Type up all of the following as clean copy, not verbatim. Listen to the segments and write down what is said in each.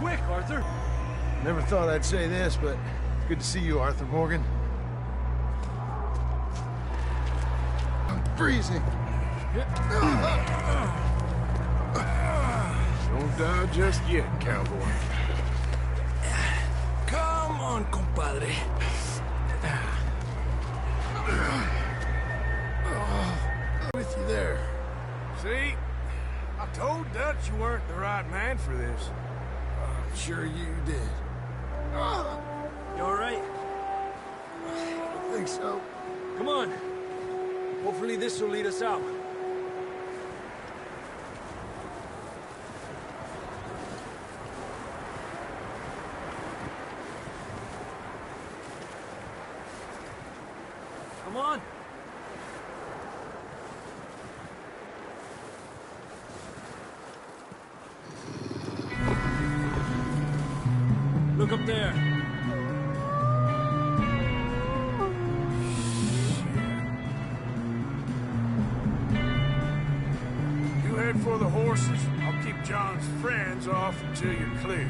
quick, Arthur. Never thought I'd say this, but it's good to see you, Arthur Morgan. I'm freezing. Don't die just yet, cowboy. Come on, compadre. With you there. See? I told Dutch you weren't the right man for this. I'm sure you did. You all right? I think so. Come on. Hopefully this will lead us out. Come on. Look up there. You head for the horses. I'll keep John's friends off until you're clear.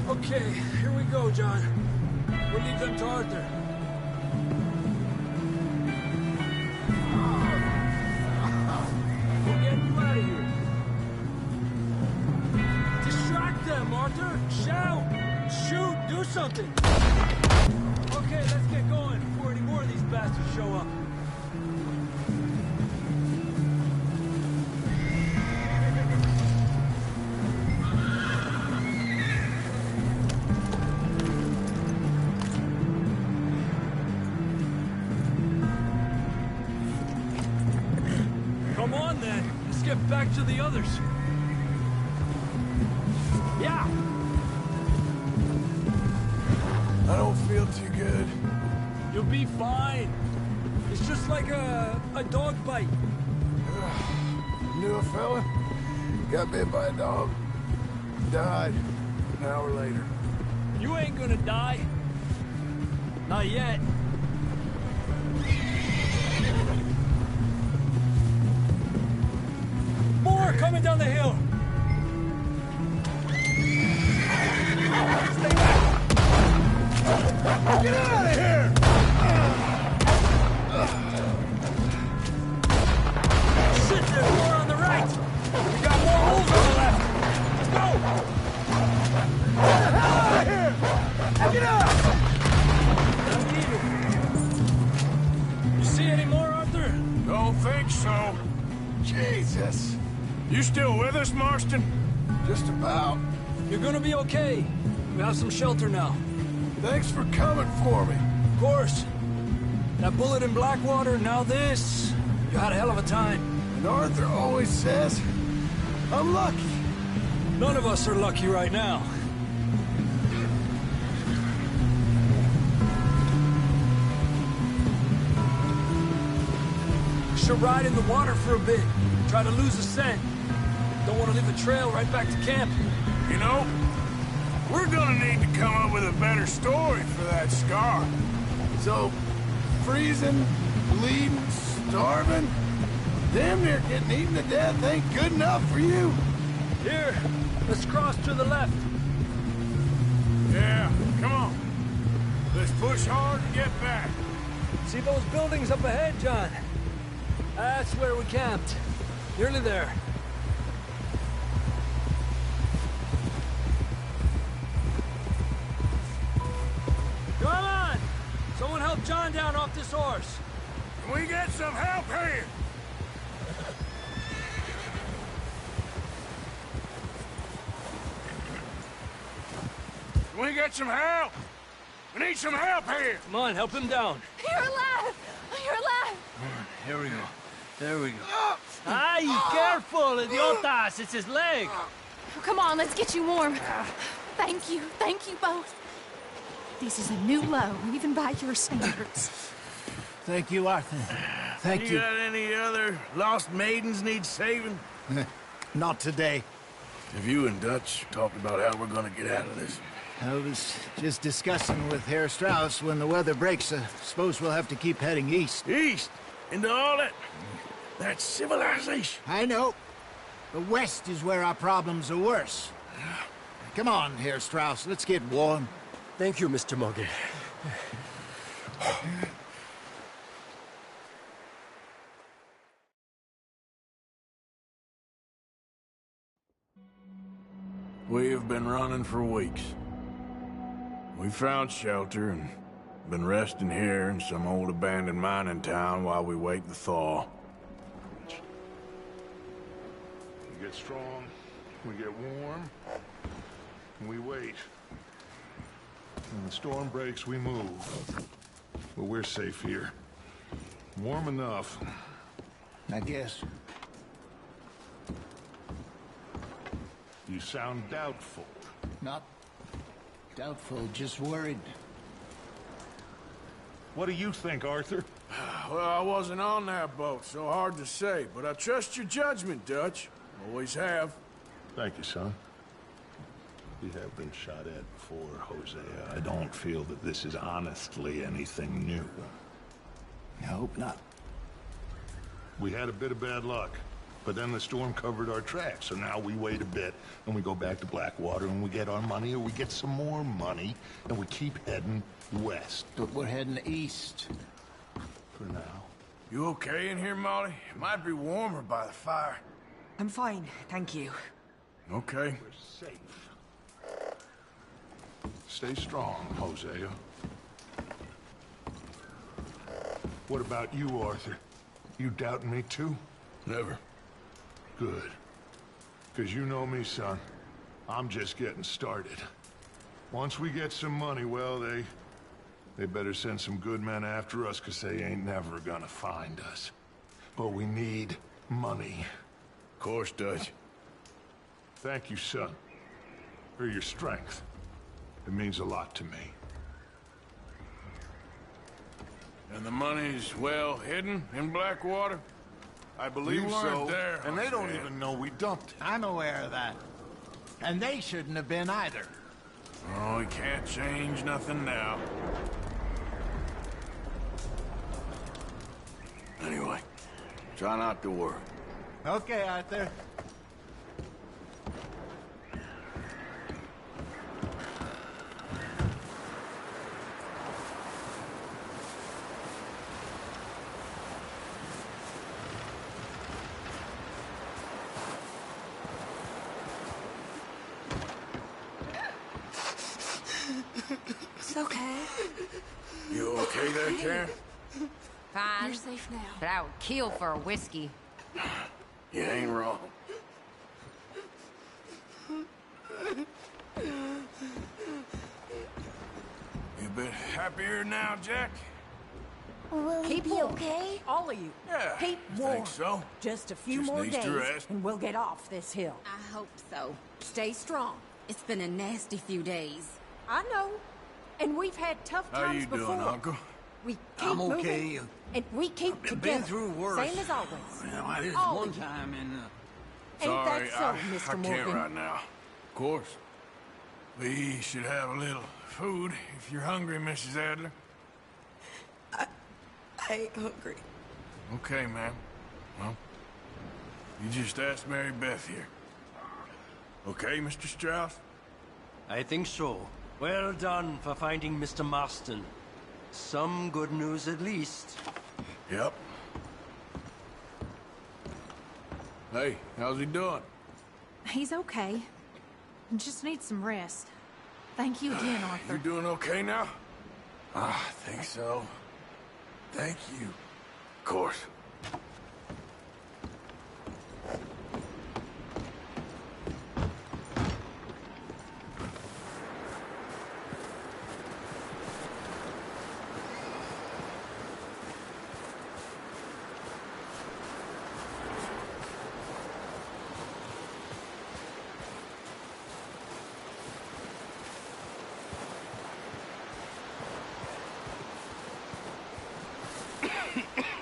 Okay, here we go, John. We'll leave them to Arthur. We'll get you out of here. Distract them, Arthur! Shout! Shoot! Do something! Okay, let's get going before any more of these bastards show up. Come on, then. Let's get back to the others. Yeah! I don't feel too good. You'll be fine. It's just like a dog bite. Knew a fella? Got bit by a dog. Died an hour later. You ain't gonna die. Not yet. More coming down the hill. Stay back. Get out of here! Shit, there's more on the right. We got more holes on the left. Let's go! Get the hell out of here! Get out! You see any more, Arthur? Don't think so. Jesus. You still with us, Marston? Just about. You're gonna be okay. We have some shelter now. Thanks for coming for me. Of course. That bullet in Blackwater, now this. You had a hell of a time. And Arthur always says, I'm lucky. None of us are lucky right now. Should ride in the water for a bit. Try to lose the scent. Don't want to leave a trail right back to camp. You know, we're gonna need to come up with a better story for that scar. So, freezing, bleeding, starving, damn near getting eaten to death ain't good enough for you. Here, let's cross to the left. Yeah, come on. Let's push hard and get back. See those buildings up ahead, John? That's where we camped. Nearly there. Come on! Someone help John down off this horse. Can we get some help here? Can we get some help? We need some help here. Come on, help him down. You're alive! You're alive! Here we go. There we go. Ay, careful, idiotas! It's his leg! Oh, come on, let's get you warm. Thank you both. This is a new low, even by your standards. Thank you, Arthur. Thank you. You got any other lost maidens need saving? Not today. Have you and Dutch talked about how we're gonna get out of this? I was just discussing with Herr Strauss when the weather breaks. I suppose we'll have to keep heading east. East? Into all that civilization? I know. The west is where our problems are worse. Come on, Herr Strauss, let's get warm. Thank you, Mr. Morgan. We have been running for weeks. We found shelter and been resting here in some old abandoned mining town while we wait the thaw. We get strong, we get warm, and we wait. When the storm breaks, we move. But we're safe here. Warm enough. I guess. You sound doubtful. Not doubtful, just worried. What do you think, Arthur? Well, I wasn't on that boat, so hard to say, but I trust your judgment, Dutch. Always have. Thank you, son. We have been shot at before, Hosea. I don't feel that this is honestly anything new. I hope not. We had a bit of bad luck, but then the storm covered our tracks, so now we wait a bit, and we go back to Blackwater, and we get our money, or we get some more money, and we keep heading west. But we're heading east. For now. You okay in here, Molly? It might be warmer by the fire. I'm fine, thank you. Okay. We're safe. Stay strong, Hosea. What about you, Arthur? You doubting me too? Never. Good. Because you know me, son. I'm just getting started. Once we get some money, well, they better send some good men after us, because they ain't never gonna find us. But we need money. Of course, Dutch. Thank you, son, for your strength. It means a lot to me. And the money's well hidden in Blackwater? I believe so. There, and they don't Hosea. even know we dumped it. I'm aware of that. And they shouldn't have been either. Oh, we can't change nothing now. Anyway, try not to worry. Okay, Arthur. It's okay. You okay there, Karen? Fine. You're safe now. But I would kill for a whiskey. You ain't wrong. You a bit happier now, Jack? Will he Keep be warm. okay? All of you. Yeah, Keep I warm. think so. Just a few Just more needs days, to rest. and we'll get off this hill. I hope so. Stay strong. It's been a nasty few days. I know. And we've had tough How times you before. doing, Uncle? We keep I'm moving, okay. and we keep Been together. through worse. Same as always. Well, I did All one of you. time in Ain't Sorry, that so, I Mr. can't Morgan? right now. Of course. We should have a little food if you're hungry, Mrs. Adler. I ain't hungry. Okay, ma'am. Well, you just asked Mary Beth here. Okay, Mr. Strauss? I think so. Well done for finding Mr. Marston. Some good news at least. Yep. Hey, how's he doing? He's okay. He just needs some rest. Thank you again, You Arthur. doing okay now? I think so. Thank you. Of course.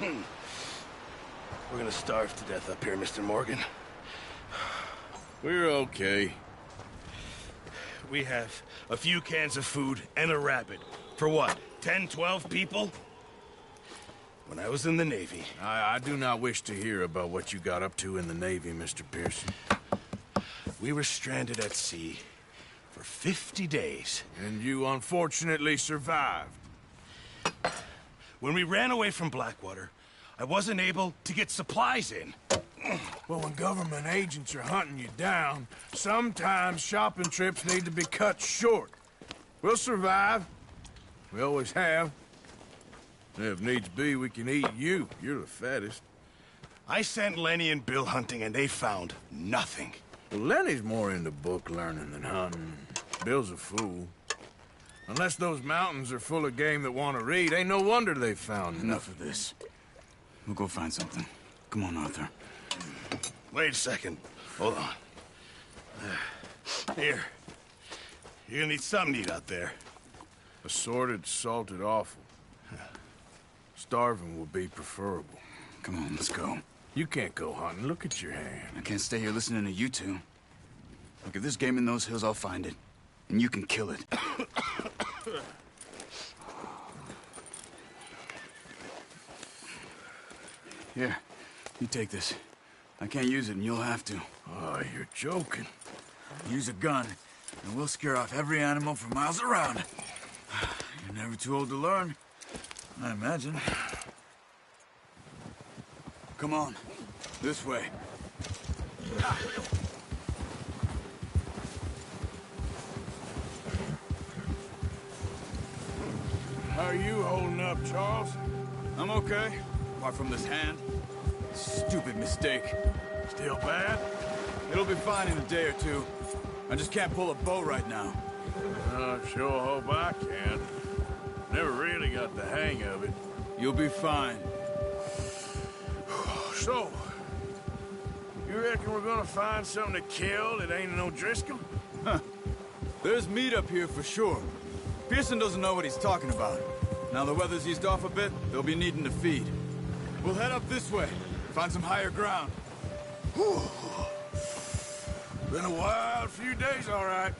We're gonna starve to death up here, Mr. Morgan. We're okay. We have a few cans of food and a rabbit. For what, 10, 12 people? when I was in the Navy. I do not wish to hear about what you got up to in the Navy, Mr. Pearson. We were stranded at sea for 50 days. And you unfortunately survived. When we ran away from Blackwater, I wasn't able to get supplies in. Well, when government agents are hunting you down, sometimes shopping trips need to be cut short. We'll survive. We always have. If needs be, we can eat you. You're the fattest. I sent Lenny and Bill hunting, and they found nothing. Well, Lenny's more into book learning than hunting. Bill's a fool. Unless those mountains are full of game that want to read, ain't no wonder they found Enough of this. We'll go find something. Come on, Arthur. Wait a second. Hold on. Here. You're gonna need something to eat out there. Assorted, salted offal. Starving would be preferable. Come on, let's go. You can't go hunting. Look at your hand. I can't stay here listening to you two. Look, if there's game in those hills, I'll find it. And you can kill it. Here, you take this. I can't use it, and you'll have to. Oh, you're joking. Use a gun, and we'll scare off every animal for miles around. You're never too old to learn, I imagine. Come on, this way. How are you holding up, Charles? I'm okay, apart from this hand. Stupid mistake. Still bad? It'll be fine in a day or two. I just can't pull a bow right now. I sure hope I can. Never really got the hang of it. You'll be fine. So, you reckon we're gonna find something to kill that ain't no Driscoll? Huh. There's meat up here for sure. Pearson doesn't know what he's talking about. Now the weather's eased off a bit, they'll be needing to feed. We'll head up this way, find some higher ground. Whew. Been a wild few days, all right.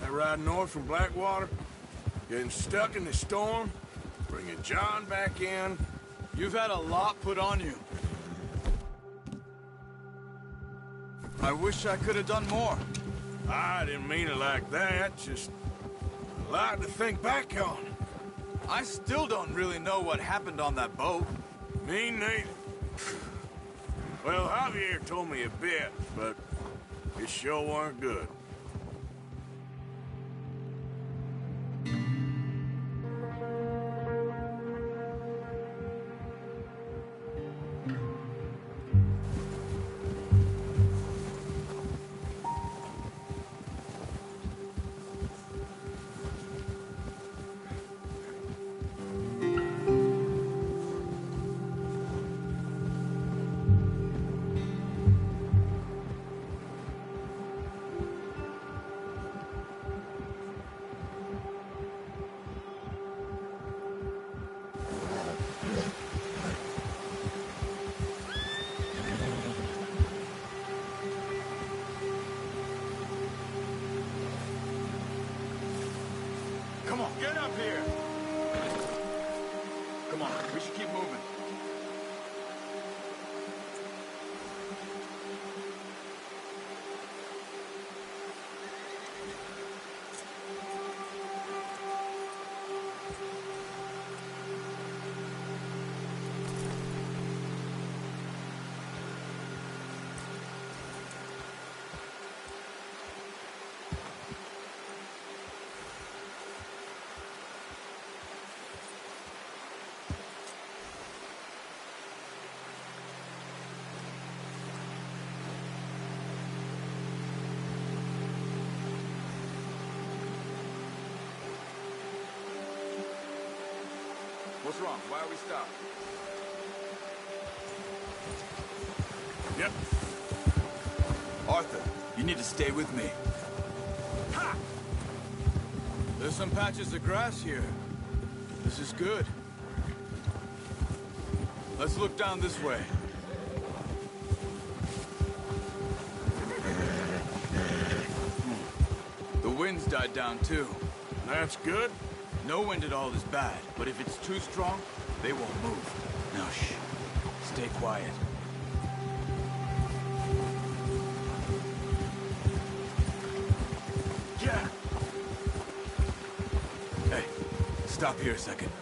That ride north from Blackwater, getting stuck in the storm, bringing John back in. You've had a lot put on you. I wish I could have done more. I didn't mean it like that, just a lot to think back on. I still don't really know what happened on that boat. Me neither. Well, Javier told me a bit, but it sure weren't good. Come on, get up here! Come on, we should keep moving. What's wrong? Why are we stopped? Yep. Arthur, you need to stay with me. Ha! There's some patches of grass here. This is good. Let's look down this way. The wind's died down too. That's good. No wind at all is bad, but if it's too strong, They won't move. Now shh. Stay quiet. Jack! Hey, stop here a second.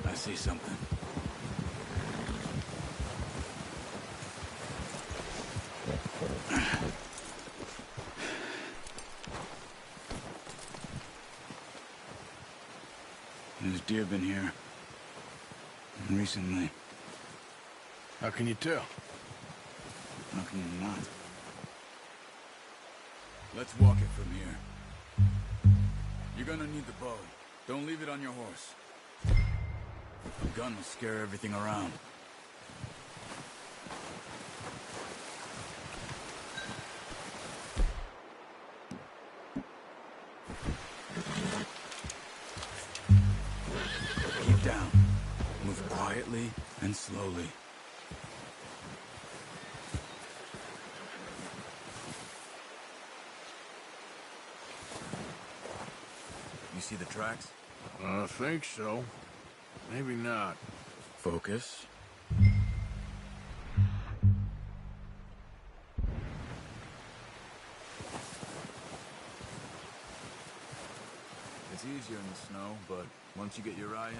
I see something. There's deer been here. Recently. How can you tell? How can you not? Let's walk it from here. You're gonna need the bow. Don't leave it on your horse. The gun will scare everything around. Keep down. Move quietly and slowly. You see the tracks? I think so. Maybe not. Focus. It's easier in the snow, but once you get your eye in,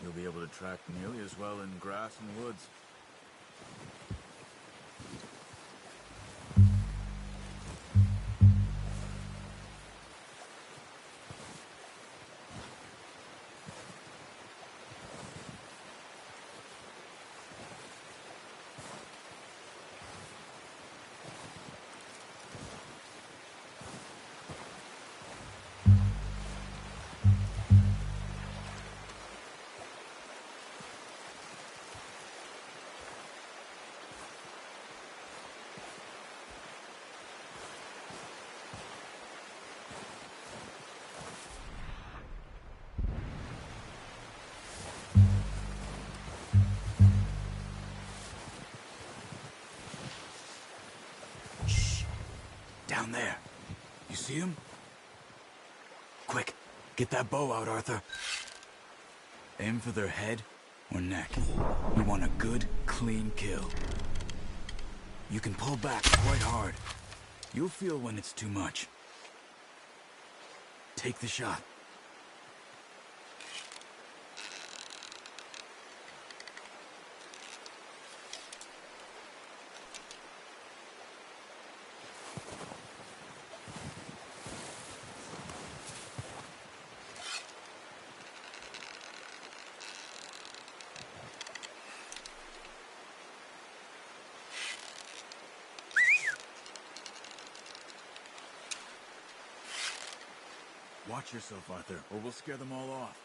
you'll be able to track nearly as well in grass and woods. Down there. You see him? Quick, get that bow out, Arthur. Aim for their head or neck. We want a good, clean kill. You can pull back quite hard. You'll feel when it's too much. Take the shot. Watch yourself, Arthur, or we'll scare them all off.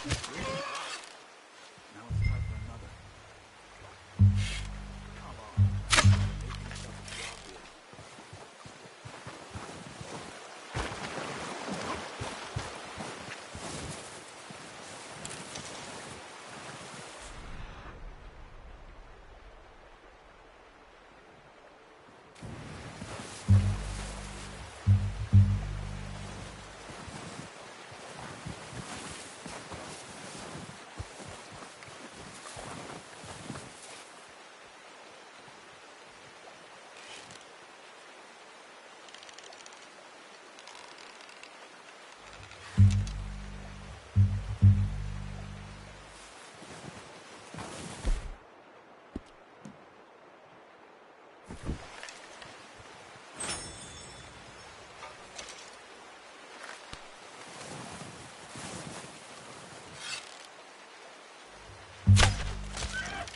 Now it's time for another. Come on. Making stuff too obvious.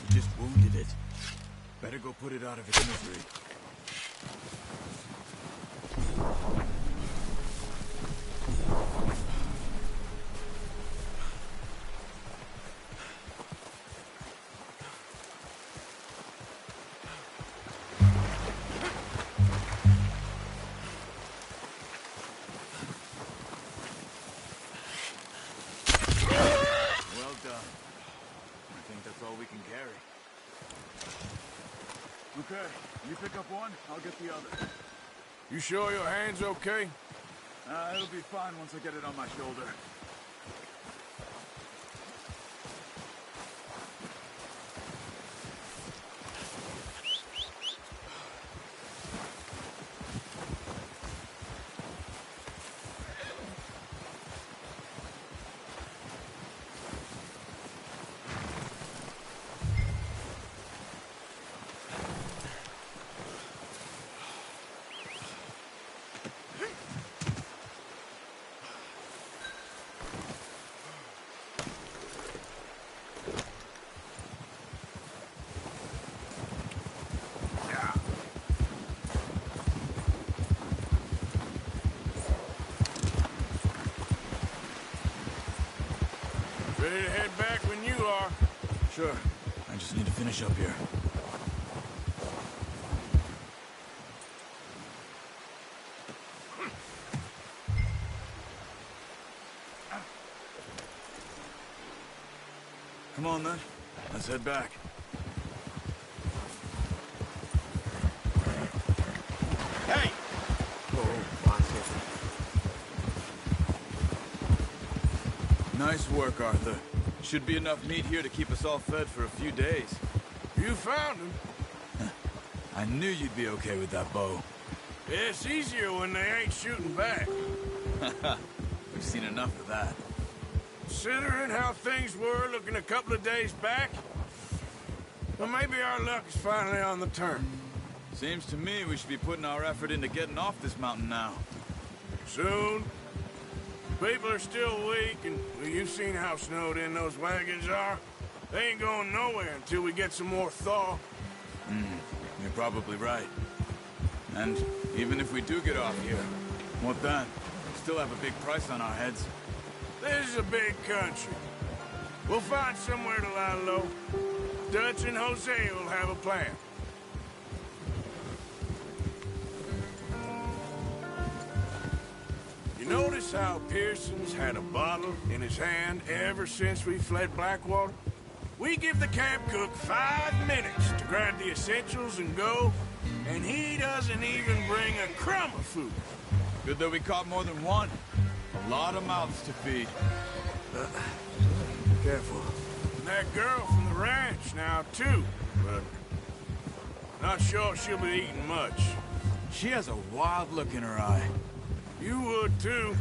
You just wounded it. Better go put it out of its misery. Well done. I think that's all we can carry. Okay, you pick up one, I'll get the other. You sure your hand's okay? It'll be fine once I get it on my shoulder. Ready to head back when you are. Sure. I just need to finish up here. Come on, then. Let's head back. Hey! Nice work, Arthur. Should be enough meat here to keep us all fed for a few days. You found him. I knew you'd be okay with that bow. It's easier when they ain't shooting back. We've seen enough of that. Considering how things were looking a couple of days back, well, maybe our luck is finally on the turn. Seems to me we should be putting our effort into getting off this mountain now. Soon. People are still weak, and well, you've seen how snowed in those wagons are. They ain't going nowhere until we get some more thaw. You're probably right. And even if we do get off here, what then? We still have a big price on our heads. This is a big country. We'll find somewhere to lie low. Dutch and Hosea will have a plan. You notice how Pearson's had a bottle in his hand ever since we fled Blackwater? We give the camp cook 5 minutes to grab the essentials and go, and he doesn't even bring a crumb of food. Good that we caught more than one. A lot of mouths to feed. Careful. And that girl from the ranch now, too, but not sure she'll be eating much. She has a wild look in her eye. You would, too.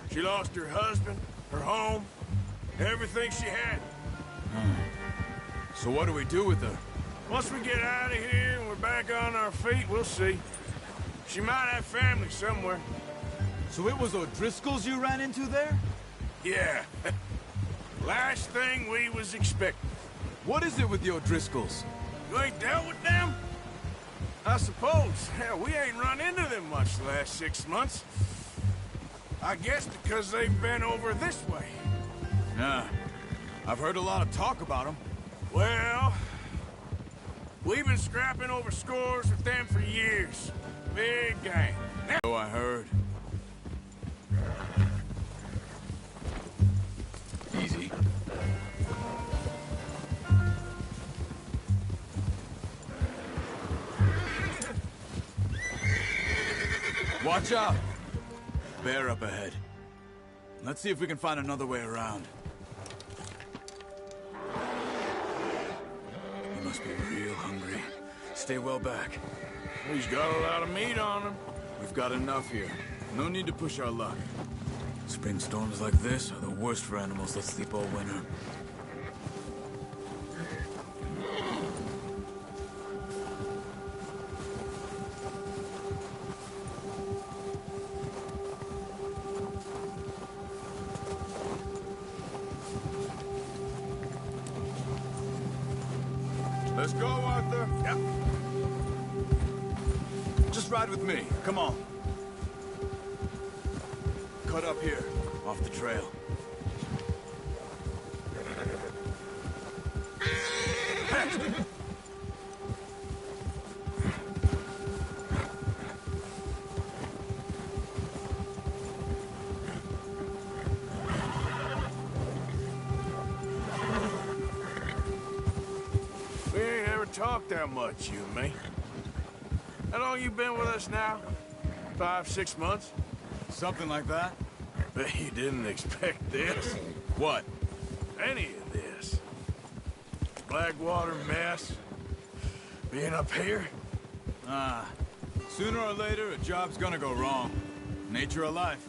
She lost her husband, her home, everything she had. So what do we do with her? Once we get out of here and we're back on our feet, we'll see. She might have family somewhere. So it was O'Driscoll's you ran into there? Yeah. Last thing we was expecting. What is it with the O'Driscolls? You ain't dealt with them? I suppose. Hell, we ain't run into them much the last 6 months. I guess because they've been over this way. Nah. I've heard a lot of talk about them. Well, we've been scrapping over scores with them for years. Big gang. So I heard. Easy. Watch out! Bear up ahead. Let's see if we can find another way around. You must be real hungry. Stay well back. He's got a lot of meat on him. We've got enough here. No need to push our luck. Spring storms like this are the worst for animals that sleep all winter. Let's go, Arthur. Yep. Just ride with me. Come on. Cut up here, off the trail. We ain't ever talked that much, you and me. How long you been with us now? 5, 6 months? Something like that? Bet you didn't expect this. What? Any of this. Blackwater mess. Being up here. Sooner or later, a job's gonna go wrong. Nature of life.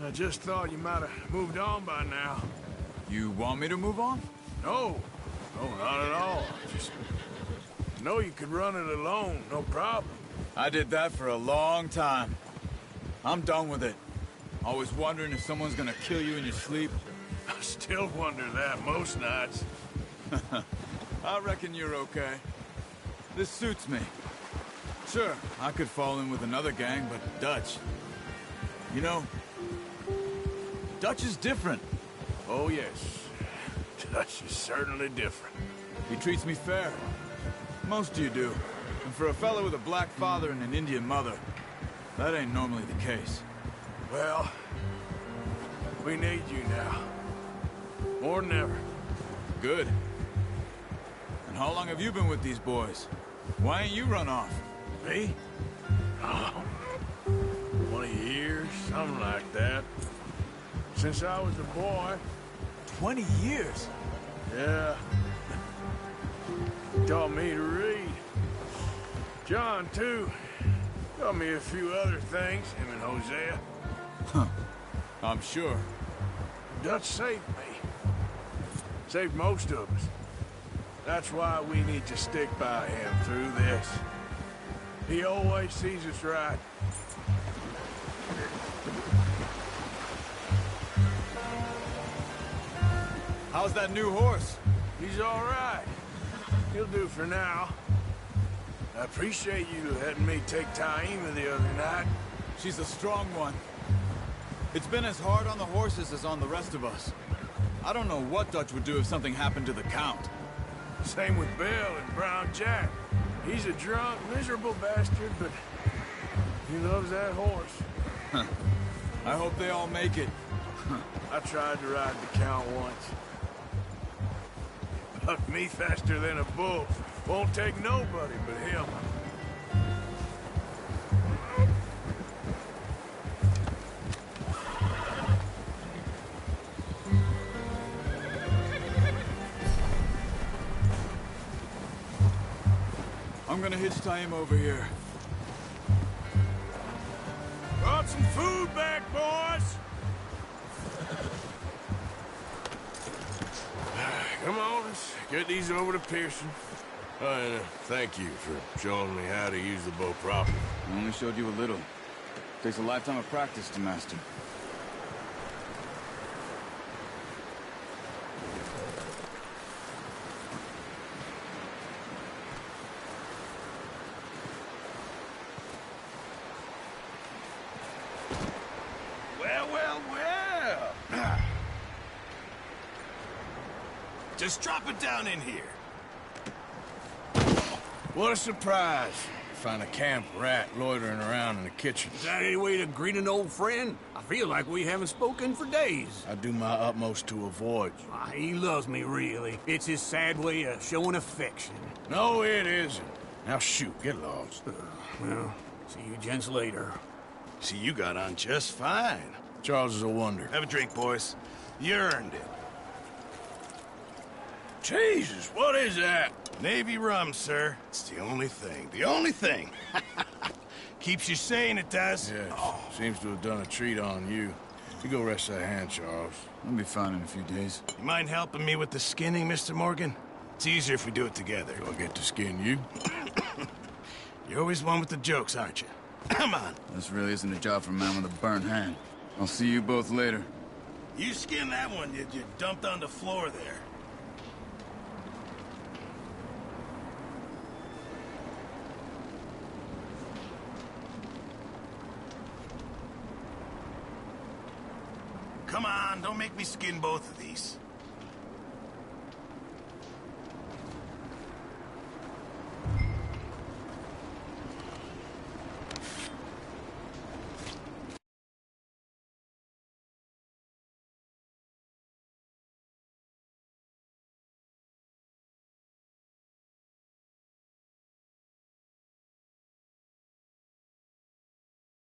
I just thought you might have moved on by now. You want me to move on? No. No, not at all. Just know you could run it alone, no problem. I did that for a long time. I'm done with it. Always wondering if someone's gonna kill you in your sleep. I still wonder that most nights. I reckon you're okay. This suits me. Sure, I could fall in with another gang, but Dutch... You know, Dutch is different. Oh, yes. Dutch is certainly different. He treats me fair. Most of you do. And for a fellow with a black father and an Indian mother, that ain't normally the case. Well, we need you now. More than ever. Good. And how long have you been with these boys? Why ain't you run off? Me? Oh, 20 years, something like that. Since I was a boy. 20 years? Yeah. Taught me to read. John, too. Taught me a few other things, him and Hosea. Huh. I'm sure. Dutch saved me. Saved most of us. That's why we need to stick by him through this. He always sees us right. How's that new horse? He's all right. He'll do for now. I appreciate you letting me take Taima the other night. She's a strong one. It's been as hard on the horses as on the rest of us. I don't know what Dutch would do if something happened to the Count. Same with Bill and Brown Jack. He's a drunk, miserable bastard, but he loves that horse. I hope they all make it. I tried to ride the Count once. Bucked me faster than a bull. Won't take nobody but him. I'm gonna hitch Taima over here. Brought some food back, boys! Come on, let's get these over to Pearson. And thank you for showing me how to use the bow properly. I only showed you a little. Takes a lifetime of practice to master. Well, well, well! Just drop it down in here. What a surprise. Find a camp rat loitering around in the kitchen. Is that any way to greet an old friend? I feel like we haven't spoken for days. I do my utmost to avoid you. He loves me, really. It's his sad way of showing affection. No, it isn't. Now shoot, get lost. Well, see you gents later. See, you got on just fine. Charles is a wonder. Have a drink, boys. You earned it. Jesus, what is that? Navy rum, sir. It's the only thing. The only thing. Keeps you sane, it does. Yes, seems to have done a treat on you. You go rest that hand, Charles. I'll be fine in a few days. You mind helping me with the skinning, Mr. Morgan? It's easier if we do it together. Do I get to skin you? You're always one with the jokes, aren't you? Come on. This really isn't a job for a man with a burnt hand. I'll see you both later. You skinned that one you dumped on the floor there. Come on, don't make me skin both of these.